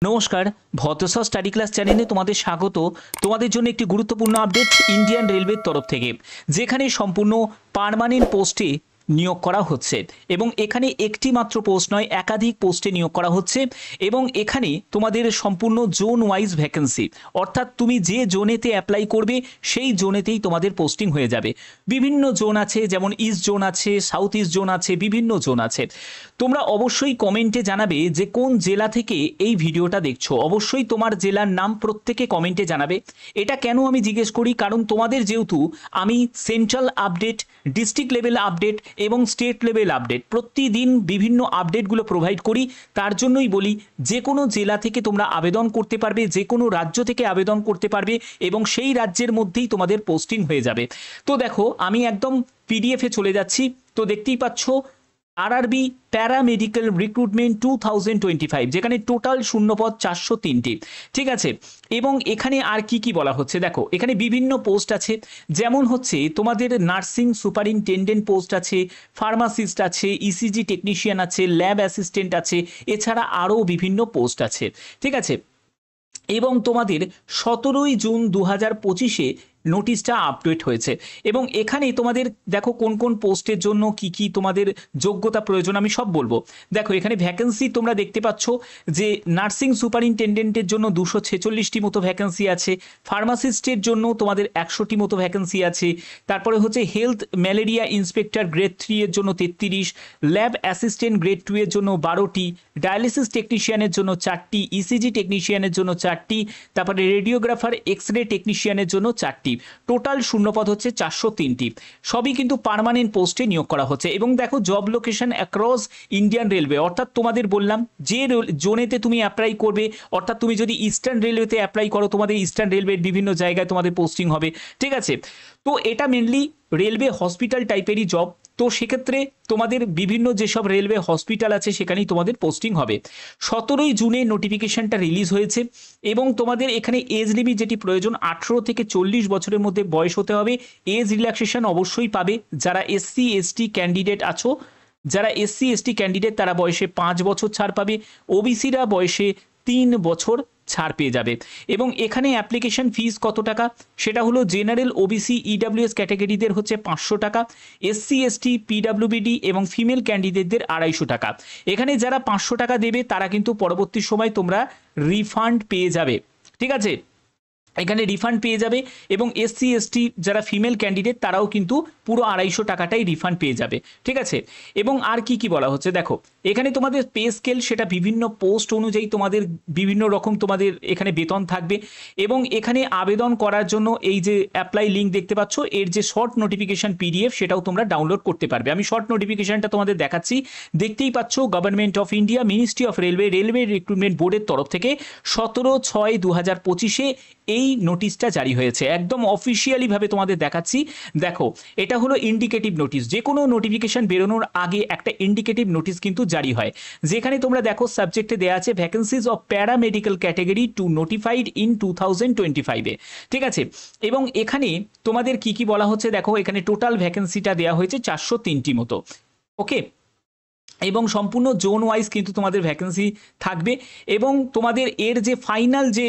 নমস্কার, ভদ্রসা study class চ্যানেলে তোমাদের স্বাগত। তোমাদের জন্য একটি গুরুত্বপূর্ণ আপডেট ইন্ডিয়ান রেলওয়ের তরফ থেকে, যেখানে সম্পূর্ণ পার্মানেন্ট পোস্টে নিয়োগ করা হচ্ছে এবং এখানে একটি মাত্র পোস্ট নয়, একাধিক পোস্টে নিয়োগ করা হচ্ছে এবং এখানে তোমাদের সম্পূর্ণ জোন ওয়াইজ ভ্যাকেন্সি, অর্থাৎ তুমি যে জোনেতে অ্যাপ্লাই করবে সেই জোনেতেই তোমাদের পোস্টিং হয়ে যাবে। বিভিন্ন জোন আছে, যেমন ইস্ট জোন আছে, সাউথ ইস্ট জোন আছে, বিভিন্ন জোন আছে। তোমরা অবশ্যই কমেন্টে জানাবে যে কোন জেলা থেকে এই ভিডিওটা দেখছো। অবশ্যই তোমার জেলার নাম প্রত্যেকে কমেন্টে জানাবে। এটা কেন আমি জিজ্ঞেস করি, কারণ তোমাদের যেহেতু আমি central update, district level update এবং স্টেট লেভেল আপডেট প্রতিদিন বিভিন্ন আপডেটগুলো প্রোভাইড করি, তার জন্যই বলি যে কোনো জেলা থেকে তোমরা আবেদন করতে পারবে, যে কোনো রাজ্য থেকে আবেদন করতে পারবে এবং সেই রাজ্যের মধ্যেই তোমাদের পোস্টিং হয়ে যাবে। তো দেখো, আমি একদম পিডিএফে চলে যাচ্ছি। তো দেখতেই পাচ্ছ আরআরবি প্যারামেডিক্যাল রিক্রুটমেন্ট 2025, যেখানে টোটাল শূন্যপদ 403টি। ঠিক আছে, এবং এখানে আর কি কি বলা হচ্ছে দেখো, এখানে বিভিন্ন পোস্ট আছে, যেমন হচ্ছে তোমাদের নার্সিং সুপারিনটেন্ডেন্ট পোস্ট আছে, ফার্মাসিস্ট আছে, ইসিজি টেকনিশিয়ান আছে, ল্যাব অ্যাসিস্ট্যান্ট আছে, এছাড়া আরও বিভিন্ন পোস্ট আছে। ঠিক আছে, এবং তোমাদের 17ই জুন 2025-এ নোটিশটা আপডেট হয়েছে এবং এখানে তোমাদের দেখো কোন কোন পোস্টের জন্য কি কি তোমাদের যোগ্যতা প্রয়োজন আমি সব বলবো। দেখো এখানে ভ্যাকেন্সি তোমরা দেখতে পাচ্ছ যে নার্সিং সুপারিনটেন্ডেন্টের জন্য 246টি মতো ভ্যাকেন্সি আছে, ফার্মাসিস্টের জন্য তোমাদের 100টি মতো ভ্যাকেন্সি আছে, তারপরে হচ্ছে হেলথ ম্যালেরিয়া ইন্সপেক্টর গ্রেড 3 এর জন্য 33, ল্যাব অ্যাসিস্ট্যান্ট গ্রেড 2 এর জন্য 12টি, ডায়ালিসিস টেকনিশিয়ানের জন্য 4টি, ইসিজি টেকনিশিয়ানের জন্য 4টি, তারপরে রেডিওগ্রাফার এক্স রে টেকনিশিয়ানের জন্য 4টি। টোটাল শূন্যপদ হচ্ছে 403টি। সবই কিন্তু পার্মানেন্ট পোস্টে নিয়োগ করা হচ্ছে এবং দেখো job location across Indian railway, অর্থাৎ তোমাদের বললাম যে জোনেতে তুমি অ্যাপ্লাই করবে, অর্থাৎ তুমি যদি ইস্টার্ন রেলওয়েতে অ্যাপ্লাই করো তোমাদের ইস্টার্ন রেলওয়ের বিভিন্ন জায়গায় তোমাদের পোস্টিং হবে। ঠিক আছে, তো এটা মেনলি রেলওয়ে হসপিটাল টাইপেরই জব। তো সেক্ষেত্রে তোমাদের বিভিন্ন যেসব রেলওয়ে হসপিটাল আছে সেখানেই তোমাদের পোস্টিং হবে। 17ই জুনে নোটিফিকেশনটা রিলিজ হয়েছে এবং তোমাদের এখানে এজ লিমিট যেটি প্রয়োজন 18 থেকে 40 বছরের মধ্যে বয়স হতে হবে। এজ রিল্যাক্সেশন অবশ্যই পাবে যারা এসসি এসটি ক্যান্ডিডেট আছো। যারা এসসি এসটি ক্যান্ডিডেট তারা বয়সে 5 বছর ছাড় পাবে, ওবিসিরা বয়সে 3 বছর ছাড় পেয়ে যাবে। এবং এখানে অ্যাপ্লিকেশন ফিস কত টাকা, সেটা হলো জেনারেল, ওবিসি, ইডাব্লিউএস ক্যাটাগরিদের হচ্ছে 500 টাকা, এসসি এসটি, পিডাব্লিউবিডি এবং ফিমেল ক্যান্ডিডেটদের 250 টাকা। এখানে যারা 500 টাকা দেবে তারা কিন্তু পরবর্তী সময় তোমরা রিফান্ড পেয়ে যাবে। ঠিক আছে, এখানে রিফান্ড পেয়ে যাবে এবং এসসি এসটি যারা ফিমেল ক্যান্ডিডেট তারাও কিন্তু পুরো 250 টাকাটাই রিফান্ড পেয়ে যাবে। ঠিক আছে, এবং আর কি কি বলা হচ্ছে দেখো, এখানে তোমাদের পে স্কেল সেটা বিভিন্ন পোস্ট অনুযায়ী তোমাদের বিভিন্ন রকম তোমাদের এখানে বেতন থাকবে এবং এখানে আবেদন করার জন্য এই যে অ্যাপ্লাই লিঙ্ক দেখতে পাচ্ছ, এর যে শর্ট নোটিফিকেশন পিডিএফ সেটাও তোমরা ডাউনলোড করতে পারবে। আমি শর্ট নোটিফিকেশনটা তোমাদের দেখাচ্ছি। দেখতেই পাচ্ছ government of India, ministry of railway, railway recruitment বোর্ডের তরফ থেকে 17/6/2025-এ এই নোটিশটা জারি হয়েছে। একদম অফিসিয়ালি ভাবে তোমাদের দেখাচ্ছি। দেখো এটা হলো ইন্ডিকেটিভ নোটিশ। যে কোনো নোটিফিকেশন বেরোনোর আগে একটা ইন্ডিকেটিভ নোটিশ কিন্তু জারি হয়, যেখানে তোমরা দেখো সাবজেক্টে দেওয়া আছে vacancies of paramedical category to notified in 2025-এ। ঠিক আছে, এবং এখানে তোমাদের কি কি বলা হচ্ছে দেখো, এখানে টোটাল ভ্যাকেন্সিটা দেওয়া হয়েছে 403টি মতো। ওকে, এবং সম্পূর্ণ জোন ওয়াইজ কিন্তু তোমাদের ভ্যাকেন্সি থাকবে এবং তোমাদের এর যে ফাইনাল যে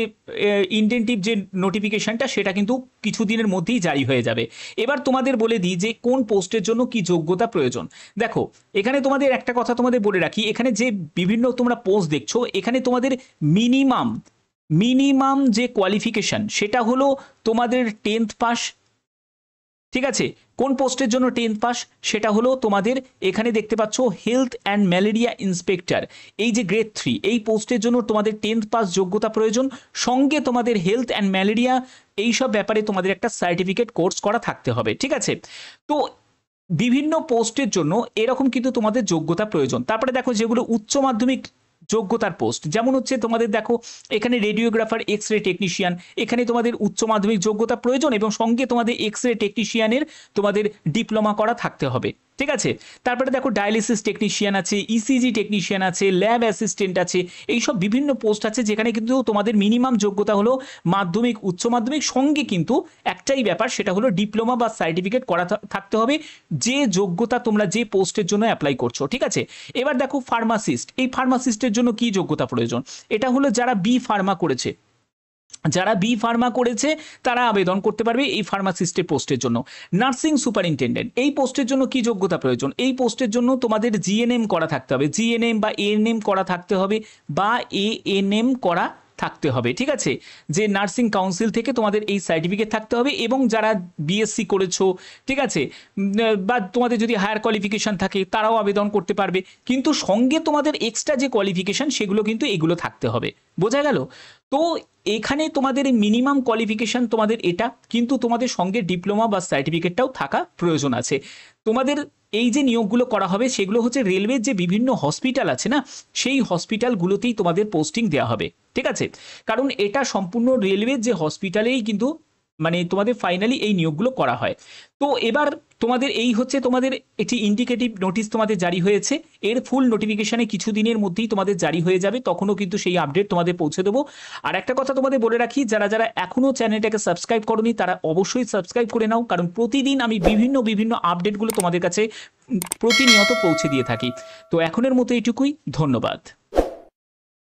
ইন্টেন্টিভ যে নোটিফিকেশনটা সেটা কিন্তু কিছুদিনের মধ্যেই জারি হয়ে যাবে। এবার তোমাদের বলে দিই যে কোন পোস্টের জন্য কি যোগ্যতা প্রয়োজন। দেখো এখানে তোমাদের একটা কথা তোমাদের বলে রাখি, এখানে যে বিভিন্ন তোমরা পোস্ট দেখছো এখানে তোমাদের মিনিমাম যে কোয়ালিফিকেশন সেটা হলো তোমাদের 10th পাস। ঠিক আছে, কোন পোস্টের জন্য 10th পাস, সেটা হলো তোমাদের এখানে দেখতে পাচ্ছ হেলথ অ্যান্ড ম্যালেরিয়া ইন্সপেক্টর, এই যে গ্রেড 3 এই পোস্টের জন্য তোমাদের 10th পাস যোগ্যতা প্রয়োজন। সঙ্গে তোমাদের হেলথ অ্যান্ড ম্যালেরিয়া এইসব ব্যাপারে তোমাদের একটা সার্টিফিকেট কোর্স করা থাকতে হবে। ঠিক আছে, তো বিভিন্ন পোস্টের জন্য এরকম কিন্তু তোমাদের যোগ্যতা প্রয়োজন। তারপরে দেখো যেগুলো উচ্চ মাধ্যমিক যোগ্যতার পোস্ট, যেমন হচ্ছে তোমাদের দেখো এখানে রেডিওগ্রাফার এক্স রে টেকনিশিয়ান, এখানে তোমাদের উচ্চ মাধ্যমিক যোগ্যতা প্রয়োজন এবং সঙ্গে তোমাদের এক্স রে টেকনিশিয়ানের তোমাদের ডিপ্লোমা করা থাকতে হবে। ঠিক আছে। তারপরে দেখো ডায়ালিসিস টেকনিশিয়ান আছে, ইসিজি টেকনিশিয়ান আছে, ল্যাব অ্যাসিস্ট্যান্ট আছে, এইসব বিভিন্ন পোস্ট আছে যেখানে কিন্তু তোমাদের মিনিমাম যোগ্যতা হলো মাধ্যমিক, উচ্চ মাধ্যমিক, সঙ্গে কিন্তু একটাই ব্যাপার, সেটা হলো ডিপ্লোমা বা সার্টিফিকেট করা থাকতে হবে, যে যোগ্যতা তোমরা যে পোস্টের জন্য অ্যাপ্লাই করছো। ঠিক আছে। এবার দেখো ফার্মাসিস্ট, এই ফার্মাসিস্টের জন্য কি যোগ্যতা প্রয়োজন? এটা হলো যারা বি ফার্মা করেছে, যারা বি ফার্মা করেছে তারা আবেদন করতে পারবে এই ফার্মাসিস্টের পোস্টের জন্য। নার্সিং সুপারিনটেন্ডেন্ট, এই পোস্টের জন্য কি যোগ্যতা প্রয়োজন? এই পোস্টের জন্য তোমাদের জিএনএম করা থাকতে হবে, জিএনএম বা এএনএম করা থাকতে হবে, বা এএনএম করা থাকতে হবে। ঠিক আছে। যে নার্সিং কাউন্সিল থেকে তোমাদের এই সার্টিফিকেট থাকতে হবে, এবং যারা বিএসসি করেছো, ঠিক আছে, বা তোমাদের যদি হায়ার কোয়ালিফিকেশন থাকে তারাও আবেদন করতে পারবে, কিন্তু সঙ্গে তোমাদের এক্সট্রা যে কোয়ালিফিকেশন সেগুলো কিন্তু এগুলো থাকতে হবে। বোঝা গেল? তো এখানে তোমাদের মিনিমাম কোয়ালিফিকেশন তোমাদের এটা, কিন্তু তোমাদের সঙ্গে ডিপ্লোমা বা সার্টিফিকেটটাও থাকা প্রয়োজন আছে। তোমাদের এই যে নিয়োগগুলো করা হবে সেগুলো হচ্ছে রেলওয়ের যে বিভিন্ন হসপিটাল আছে না, সেই হসপিটালগুলোতেই তোমাদের পোস্টিং দেওয়া হবে। ঠিক আছে। কারণ এটা সম্পূর্ণ রেলওয়ের যে হসপিটালেই কিন্তু মানে তোমাদের ফাইনালি এই নিয়োগগুলো করা হয়। তো এবার তোমাদের এই হচ্ছে তোমাদের একটি ইন্ডিকেটিভ নোটিশ তোমাদের জারি হয়েছে, এর ফুল নোটিফিকেশনে কিছু দিনের মধ্যেই তোমাদের জারি হয়ে যাবে, তখনও কিন্তু সেই আপডেট তোমাদের পৌঁছে দেবো। আর একটা কথা তোমাদের বলে রাখি, যারা যারা এখনও চ্যানেলটাকে সাবস্ক্রাইব করোনি তারা অবশ্যই সাবস্ক্রাইব করে নাও, কারণ প্রতিদিন আমি বিভিন্ন আপডেটগুলো তোমাদের কাছে প্রতিনিয়ত পৌঁছে দিয়ে থাকি। তো এখনের মতো এইটুকুই, ধন্যবাদ।